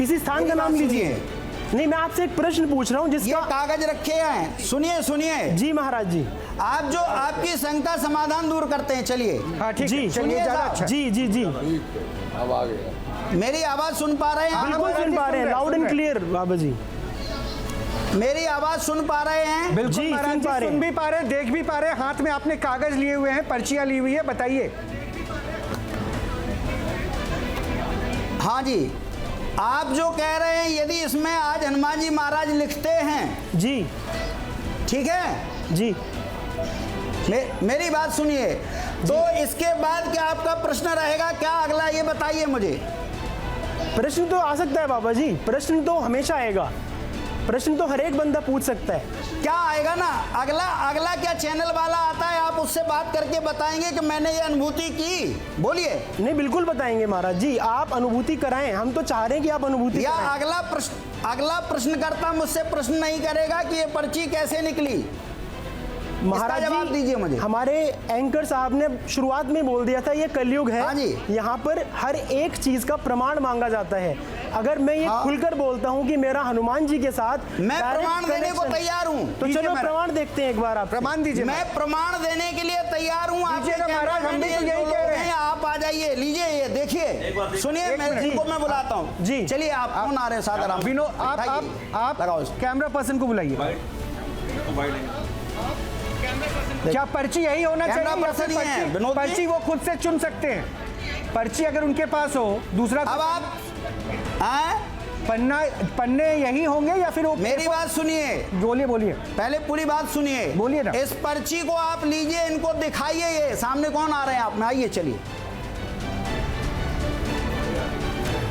किसी स्थान का नाम लीजिए। नहीं, मैं आपसे एक प्रश्न पूछ रहा हूँ जिसका ये कागज रखे हैं, सुनिए सुनिए। जी महाराज जी। आप जो आपकी शंका समाधान दूर करते हैं, चलिए। हाँ ठीक जी, है, चलिए सुनिए ज्यादा साहब। अच्छा। जी जी जी, अब आ गया। मेरी आवाज सुन पा रहे हैं? बिल्कुल सुन पा रहे हैं, लाउड एंड क्लियर बाबा जी। मेरी आवाज सुन पा रहे हैं? बिल्कुल जी, महाराज सुन जी, पा रहे सुन हैं। भी पा रहे हैं, देख भी पा रहे हैं। हाथ में आपने कागज लिए हुए हैं, पर्चियां ली हुई है, बताइए। हाँ जी, आप जो कह रहे हैं यदि इसमें आज हनुमान जी महाराज लिखते हैं, जी ठीक है, जी, मेरी बात सुनिए। तो इसके बाद क्या आपका प्रश्न रहेगा क्या अगला, ये बताइए मुझे। प्रश्न तो आ सकता है बाबा जी, प्रश्न तो हमेशा आएगा, प्रश्न तो हर एक बंदा पूछ सकता है। क्या आएगा ना अगला क्या चैनल वाला आता है, आप उससे बात करके बताएंगे कि मैंने ये अनुभूति की, बोलिए। नहीं, बिल्कुल बताएंगे महाराज जी, आप अनुभूति कराएं, हम तो चाह रहे हैं कि आप अनुभूति या कराएं। अगला प्रश्नकर्ता मुझसे प्रश्न नहीं करेगा कि ये पर्ची कैसे निकली। महाराज इसका जवाब जी, दीजिए मुझे। हमारे एंकर साहब ने शुरुआत में बोल दिया था ये कलयुग है। हाँ जी। यहाँ पर हर एक चीज का प्रमाण मांगा जाता है। अगर मैं ये हाँ। खुलकर बोलता हूँ कि मेरा हनुमान जी के साथ मैं direct प्रमाण देने को connection- तैयार हूँ। तो दीजिए चलो महाराज। प्रमाण देखते हैं एक बार आप। प्रमाण दीजिए। मैं प्रमाण देने के लिए तैयार हूँ। आप दीजिए ना महाराज, हम भी तो यही कह रहे हैं। आप आ जाइए, लीजिए, ये देखिए, सुनिए, मैं इनको मैं बुलाता हूँ। जी। चलिए, आप कौन आ रहे हैं? सादर विनोद, आप लगाओ इसको। कैमरा पर्सन को बुलाइए। क्या पर्ची यही होना कैमरा चाहिए या पर्सन फिर ही है, पर्ची विनोद जी? पर्ची वो खुद से चुन सकते हैं? पर्ची अगर उनके पास हो, दूसरा अब आप हैं? पन्ने यही होंगे या फिर वो मेरी बात सुनिए, बोलिए बोलिए। पहले पूरी बात सुनिए। बोलिए ना। इस पर्ची को आप लीजिए, इनको दिखाइए। ये सामने कौन आ रहे हैं आप में? आइए, चलिए,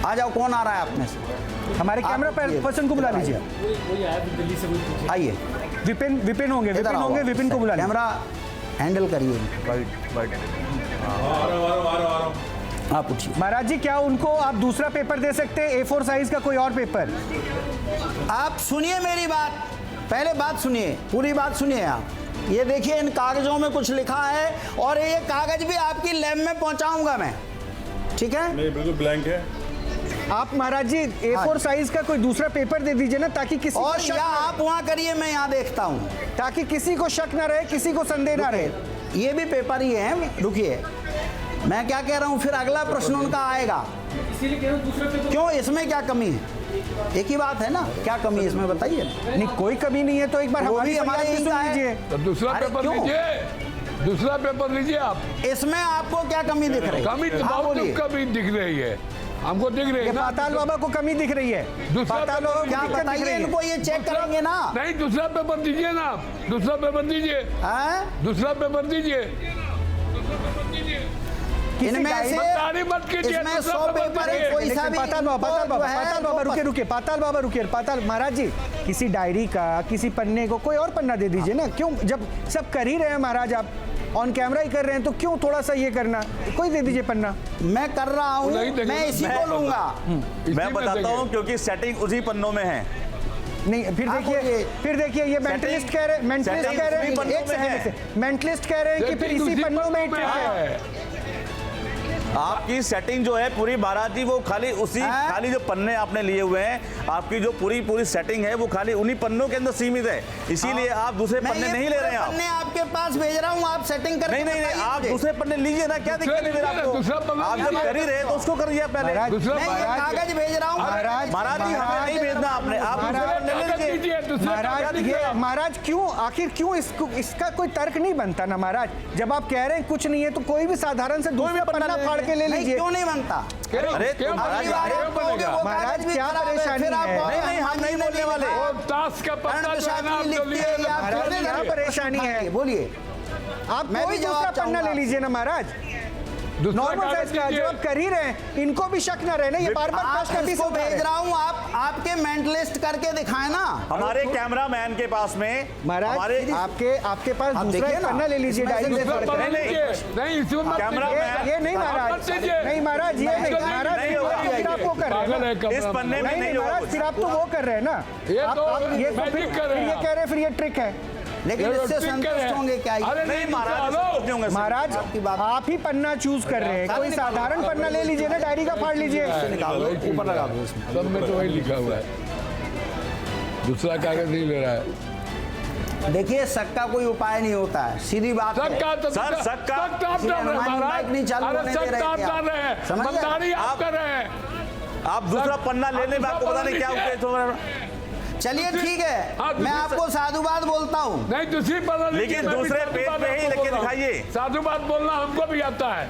आ जाओ। कौन आ रहा है आप में से? हमारे कैमरा पर्सन को बुला लीजिए। आइए, विपिन होंगे, इधर विपिन आओ। होंगे, विपिन को बुला लीजिए। कैमरा हैंडल करिए। आप उठिए। महाराज जी, क्या उनको आप दूसरा पेपर दे सकते हैं, A4 साइज का कोई और पेपर? आप सुनिए मेरी बात, पहले बात सुनिए, पूरी बात सुनिए। आप ये देखिए, इन कागजों में कुछ लिखा है और ये कागज भी आपकी लैब में पहुंचाऊंगा मैं, ठीक है? मेरे बिल्कुल ब्लैंक है। आप महाराज जी A4 साइज का कोई दूसरा पेपर दे दीजिए ना, ताकि किसी को और शक या ना आप वहां करिए, मैं यहाँ देखता हूँ। रहे, ताकि किसी को शक ना रहे, किसी को संदेह ना रहे। ये भी पेपर ही है, रुकिए, मैं क्या कह रहा हूँ, फिर अगला प्रश्न उनका आएगा। क्यों, इसमें क्या कमी है? एक ही बात है ना, क्या कमी है इसमें, बताइए। नहीं, कोई कमी नहीं है, तो एक बार वो हमारी भी हमारे फरियाद भी ही सुन है। लीजिए। तो दूसरा अरे पेपर क्यों? लीजिए, दूसरा पेपर लीजिए आप। इसमें आपको क्या कमी दिख रही है? कमी तो हाँ, बहुत बोलिए। कमी दिख रही है, हमको दिख रही ये है ना। पाताल बाबा को कमी दिख रही है। दूसरा पाताल बाबा को क्या दिक्कत दिख बताइए रही है। इनको, ये चेक करेंगे ना? नहीं, दूसरा पेपर दीजिए ना आप, दूसरा पेपर दीजिए, हैं? दूसरा पेपर दीजिए। इनमें से बताने मत कीजिए, इसमें दूसरा 100 पेपर है, कोई सा भी पाताल बाबा, पाताल बाबा, जो है, पाताल बाबा, वो रुकिए रुकिए, पाताल बाबा रुकिए, पाताल महाराज जी, किसी डायरी का, किसी पन्ने को कोई और पन्ना दे दीजिए ना। क्यों, जब सब कर ही रहे हैं महाराज, आप ऑन कैमरा ही कर रहे हैं, तो क्यों थोड़ा सा ये करना, कोई दे दीजिए पन्ना। मैं कर रहा हूँ, नहीं देंगे। मैं इसी को लूंगा। मैं बताता हूँ, क्योंकि सेटिंग उसी पन्नों में है। नहीं, फिर आप देखिए, बोलिए। फिर देखिए, ये मेंटलिस्ट कह रहे हैं, मेंटलिस्ट setting कह रहे उसी पन्नों हैं, एक में है। सेकंड, मेंटलिस्ट कह रहे हैं कि फिर इसी पन्नों में ही ठीक है। आपकी सेटिंग जो है पूरी महाराज जी, वो खाली उसी हैं? खाली जो पन्ने आपने लिए हुए हैं, आपकी जो पूरी सेटिंग है वो खाली उन्हीं पन्नों के अंदर सीमित है। इसीलिए आप दूसरे मैं पन्ने ये नहीं ले रहे हैं आप। पन्ने आपके पास भेज रहा हूँ, आप सेटिंग करके नहीं नहीं नहीं, बताइए आप मुझे। दूसरे पन्ने लीजिए ना, क्या दिक्कत है फिर आपको? दूसरा पन्ना आप जब कर ही रहे तो उसको करिए पहले। महाराज, दूसरा मैं ये महाराज, कागज भेज रहा हूँ। महाराज, महाराज जी, हमें नहीं भेजना आपने, आप दूसरे महाराज, पन्ने ले कागज लीजिए। दीजिए, दूसरा महाराज कागज ये दीजिए। महाराज क्यों, आखिर क्यों इसका कोई तर्क नहीं बनता ना महाराज? जब आप कह रहे हैं कुछ नहीं है, तो कोई भी साधारण से दूसरा पन्ना फाड़ के ले नहीं, लीजिए। क्यों नहीं बनता? अरे क्यों महाराज, अगली बार क्यों आप कहोगे बनेगा? वो महाराज, कागज भी क्या खराब है, परेशानी फिर आप है? कहोगे, नहीं, हम नहीं बोलने वाले। वो ताश का पन्ना जो है ना, आप जो लिए लिखते हैं, आप महाराज, फिर क्या नहीं परेशानी है? बोलिए। आप मैं कोई भी जवाब दूसरा पन्ना चाहूंगा। ले लीजिए ना महाराज, दूसरा नॉर्मल कागज साइज का, जो दीजिए। आप कर ही रहे हैं, इनको भी शक ना रहे ना, ये बार बार आप प्रश्न भी इसको सुन रहे भेज हैं। रहा हूँ, आप आपके मेंटलिस्ट करके दिखाए ना। हमारे कैमरामैन के पास में महाराज, आपके पास आप दूसरा देखिए एक ना, पन्ना ले लीजिए, इसमें से डायरी से दूसरा फाड़ पन्ना के। नहीं, लीजिए। नहीं, इसमें मत कैमरा लीजिए। मैन- ये नहीं महाराज, मत लीजिए। नहीं महाराज, ये नहीं महाराज, नहीं होगा। फिर आप वो कर रहे पागल हैं है ना। कमरा इस में। पन्ने में नहीं नहीं नहीं होगा महाराज, कुछ। फिर आप तो वो कर रहे हैं ना, ये आप तो ये तो मैजिक फिर कर रहे ये हैं कह रहे हैं, फिर ये ट्रिक है। लेकिन ये लोग इससे ठीक संतुष्ट करे। होंगे क्या ये? अरे नहीं महाराज चलो। इससे कुछ नहीं होंगे। महाराज आपकी बात- आप ही पन्ना चूज कर रहे हैं, कोई साधारण पन्ना ले लीजिए ना, डायरी का फाड़ लीजिए। निकालो, ऊपर लगा दो इसमें। सब में तो वही लिखा हुआ है, दूसरा कागज नहीं ले रहा है। देखिए शक का कोई उपाय नहीं होता है, सीधी बात है। सबका तो सर, सबका- आप डाल रहे हैं हनुमान महाराज। बाइक नहीं चालू अरे होने दे सब रहे आप क्या? डाल रहे हैं, समझ गए? बमबारी आप कर रहे हैं। आप दूसरा पन्ना लेने में आपको पता नहीं क्या उद्देश्य हो रहा है। चलिए ठीक हाँ, है, मैं दूसरी- आपको साधुवाद बोलता हूँ। नहीं दूसरी पता नहीं, लेकिन मैं भी दूसरे साधु पेज बात पे ही आपको लिख के बोल रहा हूँ। दिखाइए। साधु बात बोलना हमको भी आता है।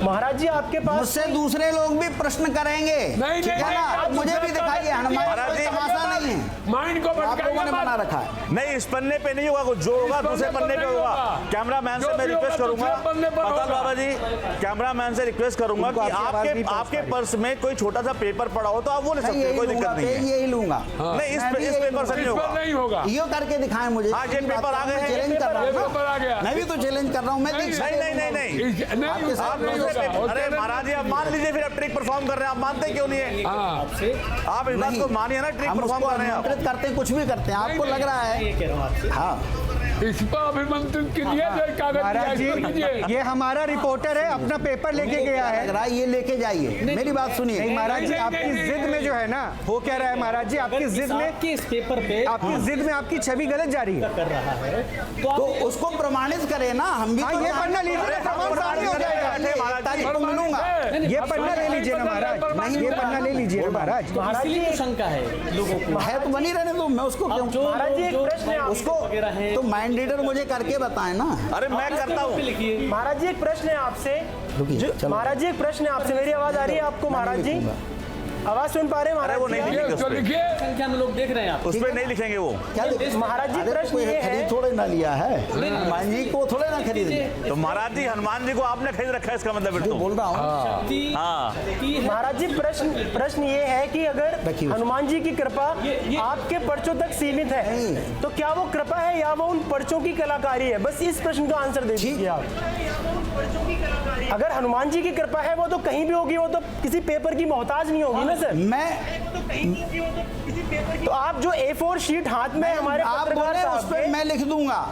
महाराज जी आपके पास मुझसे दूसरे लोग भी प्रश्न करेंगे, नहीं, ठीक नहीं, है ना? नहीं, मुझे भी दूसरे दिखाइए, कागज हनुमान महाराज कोई जी, तमाशा नहीं है, माइंड को आप लोगों भटकाइए ने मत। बना रखा है। नहीं इस पन्ने पे नहीं होगा, जो होगा दूसरे पन्ने पे होगा। कैमरामैन से मैं रिक्वेस्ट करूंगा, पताल बाबा जी, कैमरामैन से रिक्वेस्ट करूंगा उनको कि आपकी आवाज नहीं पहुंच आपके पा रही। पर्स में कोई छोटा सा पेपर पड़ा हो तो आप वो ले सकते हैं, कोई दिक्कत नहीं है। यही लूंगा, नहीं मैं भी इस यही पेपर से इस नहीं पर होगा। नहीं होगा। यो करके दिखाएं मुझे। हाँ, ये सीधी बात पेपर आ है, गए मैं हैं। चैलेंज कर रहा ये हूँ ना। पेपर आ गया। मैं भी तो चैलेंज कर रहा हूँ, मैं नहीं, दिखा नहीं नहीं नहीं नहीं नहीं आपके होगा, साथ नहीं दूसरे होगा। पेपर, अरे महाराज जी आप मान लीजिए, फिर आप ट्रिक परफॉर्म कर रहे हैं, आप मानते क्यों नहीं है? हाँ आप इस बात को मानिए ना, ट्रिक हम परफॉर्म उसको कर रहे हैं आप। आमंत्रित करते हैं, कुछ भी करते हैं, आपको लग रहा है। हाँ, इस पर अभिमंत्रित कीजिए, जो कागज महाराज जी, दिया, इस पर कीजिए। ये हमारा रिपोर्टर है, अपना पेपर लेके गया है। लग रहा है ये लेके जाइए, मेरी बात नहीं सुनिए। महाराज जी, नहीं, आपकी नहीं, जिद में जो है ना, हो क्या रहा है महाराज जी, आपकी जिद में, आपके इस पेपर पे आपकी जिद में आपकी छवि गलत जा रही है। कर रहा है तो तो आप उसको प्रमाणित करें ना, हम भी हाँ, तो ये जानते पन्ना हैं। लीजिए, सामान सामने हो जाएगा। एक तारीख को मिलूंगा। ये पन्ना ले लीजिए ना महाराज, ये पन्ना ले लीजिए ना महाराज। इसीलिए तो शंका है लोगों को। है तो बनी रहने दो, मैं उसको क्यों अब जो महाराज जी, एक जो प्रश्न है आपसे उसको वगैरह हैं तो माइंड रीडर मुझे करके बताएं ना। अरे मैं करता हूँ। लिखिए। महाराज जी एक प्रश्न है आपसे। रुकिए, चलो। महाराज जी एक प्रश्न है आपसे, मेरी आवाज आ रही है आपको महाराज जी? आवाज सुन पा रहे हैं अरे वो महाराज नहीं जी? लिखेंगे उसको उस पे, लिखिए। संख्या में लोग देख रहे हैं आप। उस पे नहीं लिखेंगे वो। क्या महाराज जी, अरे तो प्रश्न कोई ये है- खरीद थोड़े ना लिया है, हनुमान जी को थोड़े ना खरीद लिया। तो महाराज जी हनुमान जी को आपने खरीद रखा है, इसका मतलब फिर जो तो। बोल रहा हूँ शक्ति हाँ की है। महाराज जी प्रश्न ये है कि अगर रखिए उसको। हनुमान जी की कृपा ये- आपके पर्चों तक सीमित है, नहीं। तो क्या वो कृपा है या वो उन पर्चों की कलाकारी है? बस इस प्रश्न का आंसर दे दीजिए आप। अगर हनुमान जी की कृपा है वो तो कहीं भी होगी, वो तो किसी पेपर की मोहताज नहीं होगी ना सर। मैं तो आप जो A4 शीट हाथ में हमारे आप पत्रकार बोले उस साहब पर के- मैं लिख दूंगा।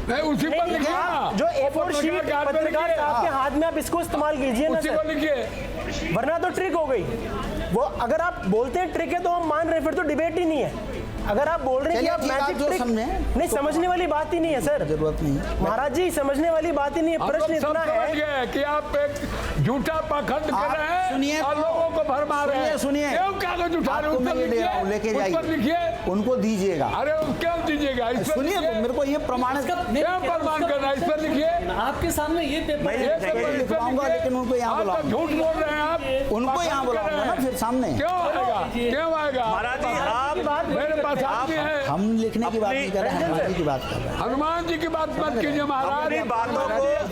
नहीं उसी पर नहीं, लिखिए आप ना। जो A4 शीट पत्रकार के हाथ में पत्रकार लिखिए। साहब के हाथ में आप इसको इस्तेमाल कीजिए ना उसी को सर, लिखिए। वरना तो ट्रिक हो गई। वो अगर आप बोलते हैं ट्रिक है तो हम मान रहे हैं, फिर तो डिबेट ही नहीं है। अगर आप बोल रहे हैं कि चलिए आप ठीक, आप मैजिक जो ट्रिक, समझें, नहीं समझने वाली बात ही नहीं है सर। जरूरत नहीं है। महाराज जी समझने वाली बात ही नहीं है, हम प्रश्न लोग सब इतना समझ है। गए कि आप एक झूठा पाखंड कर आप रहे हैं सुनिए और तो। लोगों को भरमा रहे हैं। सुनिए, सुनिए। क्यों कागज उठा रहे आपको हैं? मैं उस ये पर दे रहा हूँ, लेके लिखिए। उस पर जाइए, लिखिए। उनको दीजिएगा। अरे वो क्यों दीजिएगा? इस पर सुनिए लिखिए। तो मेरे को ये प्रमाणित क्या प्रमाण करना है? इस पर लिखिए। आपके सामने ये पेपर नहीं, है। ये नहीं, पेपर इस पर लिखवाऊंगा, लिखिए। लेकिन उनको यहाँ आप तो बुलाऊंगा। झूठ बोल रहे हैं आप। उनको यहाँ पाखंड कर बुलाऊंगा रहे ना हैं। फिर सामने। क्यों आएगा? क्यों आएगा? महाराज जी आप मेरे पास आदमी है। हम लिखने की बात नहीं कर रहे हैं, हनुमान जी की बात कर रहे हैं। हनुमान जी की बात मत कीजिए महाराज।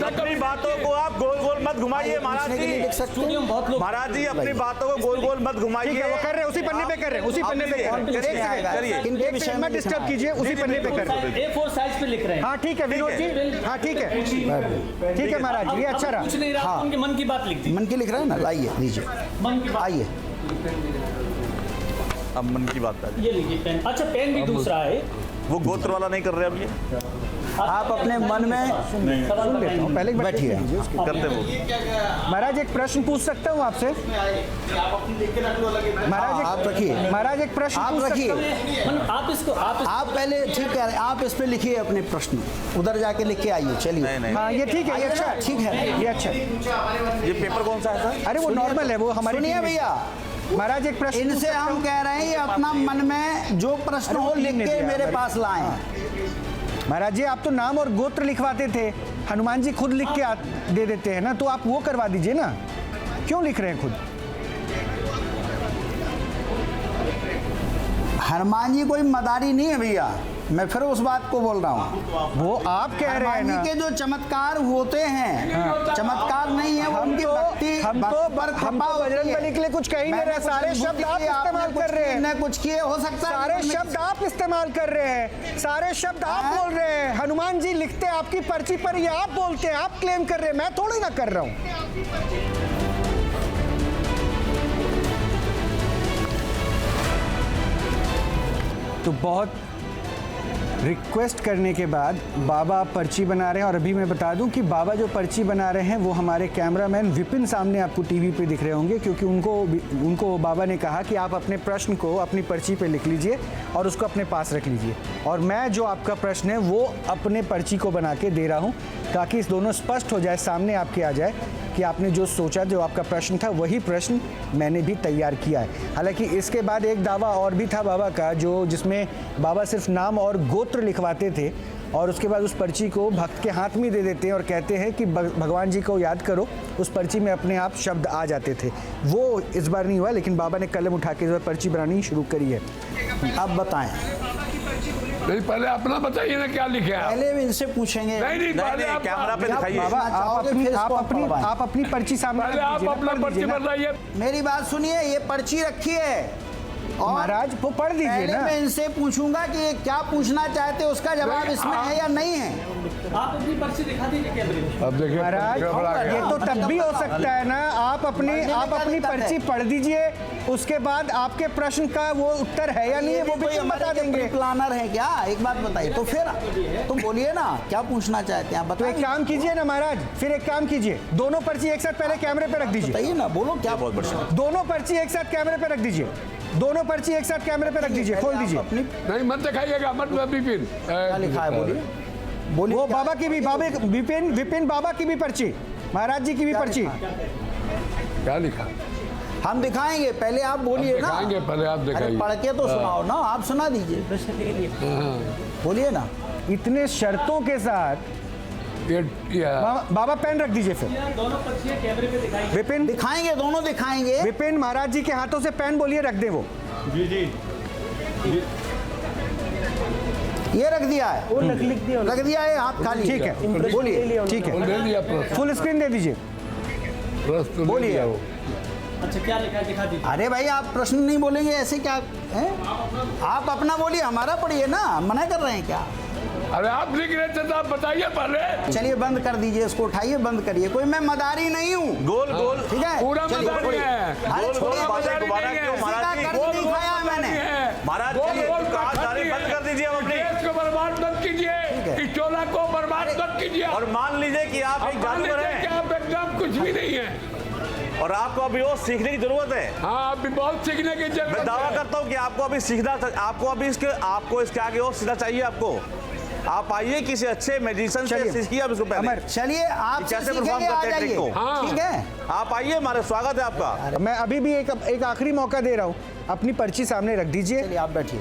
अपनी बातों को आप गोल गोल मत घुमाइए महाराज लिखने के लिए जी। लिख सकते स्टूडियो हैं। में बहुत लोग महाराज जी अपनी बातों को गोल गोल मत ठीक घुमाइए। है, वो कर रहे हैं, उसी पन्ने पे कर रहे हैं, उसी पन्ने पे कर रहे हैं। एक किसमें सेकंड, आएगा? करिए। किनके एक विषय सेकंड में मत डिस्टर्ब कीजिए, उसी पन्ने पे कर रहे हैं। A4 साइज पे लिख रहे हैं। हाँ ठीक है विनोद जी, हाँ ठीक है, ठीक है महाराज जी, ये अच्छा अब रहा। कुछ नहीं रहा, उनके मन की बात लिख दी। मन की लिख रहे हैं ना, लाइए लीजिए, मन की बात आइए। अब मन की बात कर, ये लिखिए पेन। अच्छा पेन भी दूसरा है। वो गोत्र वाला नहीं कर रहे अब ये आप अपने मन में सवाल बताइए। पहले एक बार बैठिए। करते वो। महाराज एक प्रश्न पूछ सकता हूँ आपसे? आप रखिए, महाराज एक प्रश्न आप पूछ सकता रखिए। हूँ? आप पहले ठीक है, आप इस पे लिखिए अपने प्रश्न, उधर जाके लिख के आइए। चलिए, नहीं नहीं हाँ ये ठीक है, ये अच्छा है, ठीक है। ये अच्छा है। ये पेपर कौन सा है सर? अरे वो नॉर्मल है, वो हमारी सुनिए टीम में- भैया, महाराज एक प्रश्न पूछ इनसे सकता हम हूँ? कह रहे हैं ये अपना मन में जो प्रश्न अरे हो वो टीम लिख ने के दिया, मेरे हमारी- पास लाएं। महाराज जी आप तो नाम और गोत्र लिखवाते थे, हनुमान जी खुद लिख के दे देते हैं ना, तो आप वो करवा दीजिए ना, क्यों लिख रहे हैं खुद? हनुमान जी कोई मदारी नहीं है भैया, मैं फिर उस बात को बोल रहा हूँ। वो आप कह रहे हैं हनुमान ना। जी के जो चमत्कार होते हैं, चमत्कार नहीं है, वो उनकी भक्ति हम भक्ति पर तो कृपा होती बजरंग है। बली के लिए कुछ कह ही नहीं मैंने रहे, कुछ सारे अनुभूति शब्द आप की, आपने इस्तेमाल कुछ कर रहे हैं, ने कुछ किए, हो सकता है सारे हमने शब्द आप इस्तेमाल कर रहे हैं, सारे शब्द आप हाँ। बोल रहे हैं। हनुमान जी लिखते हैं आपकी पर्ची पर, ये आप बोलते हैं, आप क्लेम कर रहे हैं, मैं थोड़ी ना कर रहा हूँ। तो बहुत रिक्वेस्ट करने के बाद बाबा पर्ची बना रहे हैं। और अभी मैं बता दूं कि बाबा जो पर्ची बना रहे हैं वो हमारे कैमरामैन विपिन सामने आपको टीवी पे दिख रहे होंगे, क्योंकि उनको बाबा ने कहा कि आप अपने प्रश्न को अपनी पर्ची पे लिख लीजिए और उसको अपने पास रख लीजिए, और मैं जो आपका प्रश्न है वो अपने पर्ची को बना के दे रहा हूँ, ताकि इस दोनों स्पष्ट हो जाए, सामने आपके आ जाए कि आपने जो सोचा, जो आपका प्रश्न था वही प्रश्न मैंने भी तैयार किया है। हालांकि इसके बाद एक दावा और भी था बाबा का, जो जिसमें बाबा सिर्फ नाम और गोत्र लिखवाते थे और उसके बाद उस पर्ची को भक्त के हाथ में दे देते हैं और कहते हैं कि भगवान जी को याद करो। उस पर्ची में अपने आप शब्द आ जाते थे। वो इस बार नहीं हुआ, लेकिन बाबा ने कलम उठा के इस बार पर्ची बनानी शुरू करी है। अब बताएं, नहीं पहले अपना बताइए ना क्या लिखे आप। पहले भी इनसे पूछेंगे। नहीं पहले आप कैमरा पे दिखाइए। बाबा आप अपनी पर्ची सामने पहले आप अपना पर्ची बताइए। मेरी बात सुनिए, ये पर्ची रखी है और महाराज वो पढ़ दीजिए पहले ना। मैं इनसे पूछूंगा कि ये क्या पूछना चाहते हैं, उसका जवाब नहीं, इसमें है या नहीं है। आप अपनी पर्ची दिखा दीजिए कैमरे में। अब देखिए महाराज घबरा गया। ये तो तब भी हो सकता है ना, आप अपनी पर्ची पढ़ दीजिए, उसके बाद आपके प्रश्न का वो उत्तर है या नहीं है वो भी हम बता देंगे। प्लानर है क्या? एक बात बताइए तो फिर तो बोलिए ना क्या पूछना चाहते हैं आप तो एक बताइए। काम कीजिए ना महाराज, फिर एक काम कीजिए, दोनों पर्ची एक साथ पहले कैमरे पे रख दीजिए। बताइए ना, बोलो क्या बहुत बढ़िया। दोनों पर्ची एक साथ कैमरे पे रख दीजिए। दोनों पर्ची एक साथ कैमरे पे रख दीजिए, खोल दीजिए। अपनी नहीं मत दिखाइएगा, मत विपिन। क्या लिखा है बोलिए। बोलिए वो क्या बाबा की भी, बाबा विपिन बाबा की भी पर्ची, महाराज जी की भी पर्ची। क्या लिखा? हम दिखाएंगे, पहले आप बोलिए ना। दिखाएंगे, पहले आप अरे दिखाइए। पढ़ के तो सुनाओ ना, आप सुना दीजिए, बोलिए ना। इतने शर्तों के साथ ये बाबा पेन रख दीजिए। फिर दोनों पर्चियां कैमरे पे दिखाई। विपिन दिखाएंगे, दोनों दिखाएंगे। विपिन महाराज जी के हाथों से पेन बोलिए रख दे वो। ये रख दिया है, वो लिख दिया रख दिया है, हाथ खाली। ठीक है, बोलिए। ठीक है, दे दिया प्रश्न। फुल स्क्रीन दे दीजिए। प्रश्न तो दे बोलिए। दिया वो। अच्छा क्या लिखा है दिखा दीजिए। अरे भाई आप प्रश्न नहीं बोलेंगे ऐसे क्या है? आप अपना बोलिए, हमारा पढ़िए ना, मना कर रहे हैं क्या? अरे आप लिख रहे थे तो आप बताइए पहले। चलिए बंद कर दीजिए, इसको उठाइए, बंद करिए। कोई मैं मदारी नहीं हूँ, गोल गोल ठीक है? पूरा चलिए, मदारी छोड़िए। है। अरे गोल छोड़िए, गोल बातें दोबारा क्यों महाराज जी? कर नहीं दिखाया मैंने। महाराज चलिए, कहा जारी बंद कर दीजिए आप अपनी। देश को बर्बाद मत कीजिए, इस चोला को बर्बाद मत कीजिए। और मान लीजिए कि आप एक मान जादूगर लीजिए कि हैं आप एकदम कुछ भी नहीं है और आपको अभी और सीखने की जरूरत है। हाँ अभी बहुत सीखने की मैं जरूरत दावा है। करता हूँ कि आपको अभी सीखना, आपको अभी इसके आगे और सीखना चाहिए आपको। आप आइए किसी अच्छे मैजिशियन से सीखिए आप इसको पहले। अमर, चलिए आप कैसे परफॉर्म करते हैं ट्रिक को। हाँ। ठीक है? आप आइए, हमारे स्वागत है आपका। मैं अभी भी एक आखिरी मौका दे रहा हूँ, अपनी पर्ची सामने रख दीजिए। चलिए आप बैठिए,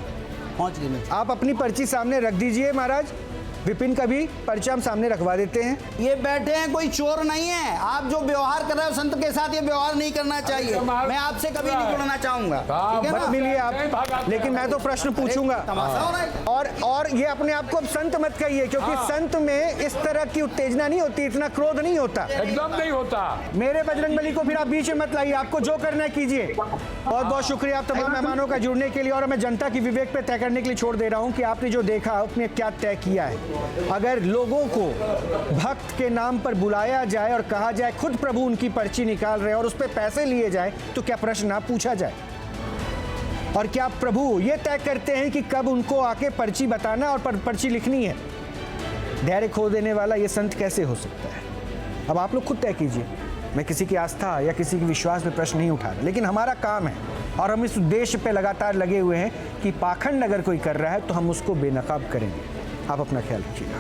पहुँच गए। आप अपनी पर्ची सामने रख दीजिए महाराज। विपिन का भी पर्चा हम सामने रखवा देते हैं। ये बैठे हैं, कोई चोर नहीं है। आप जो व्यवहार कर रहे हो संत के साथ, ये व्यवहार नहीं करना चाहिए। मैं आपसे कभी नहीं जुड़ना चाहूंगा, ठीक है मत ना? मिलिए आप, लेकिन मैं तो प्रश्न पूछूंगा। तमाशा हो रहा है। और ये अपने आप को अब संत मत कहिए, क्योंकि संत में इस तरह की उत्तेजना नहीं होती, इतना क्रोध नहीं होता। एकदम नहीं होता। मेरे बजरंगबली को फिर आप बीच में मत लाइए, आपको जो करना है कीजिए। बहुत बहुत शुक्रिया आप तमाम मेहमानों का जुड़ने के लिए, और मैं जनता की विवेक पे तय करने के लिए छोड़ दे रहा हूं कि आपने जो देखा उसमें क्या तय किया है। अगर लोगों को भक्त के नाम पर बुलाया जाए और कहा जाए खुद प्रभु उनकी पर्ची निकाल रहे हैं और उस पर पैसे लिए जाए, तो क्या प्रश्न ना पूछा जाए? और क्या प्रभु ये तय करते हैं कि कब उनको आके पर्ची बताना और पर्ची लिखनी है? धैर्य खो देने वाला ये संत कैसे हो सकता है? अब आप लोग खुद तय कीजिए। मैं किसी की आस्था या किसी के विश्वास पे प्रश्न नहीं उठा रहा, लेकिन हमारा काम है और हम इस उद्देश्य पे लगातार लगे हुए हैं कि पाखंड अगर कोई कर रहा है तो हम उसको बेनकाब करेंगे। आप अपना ख्याल रखिएगा।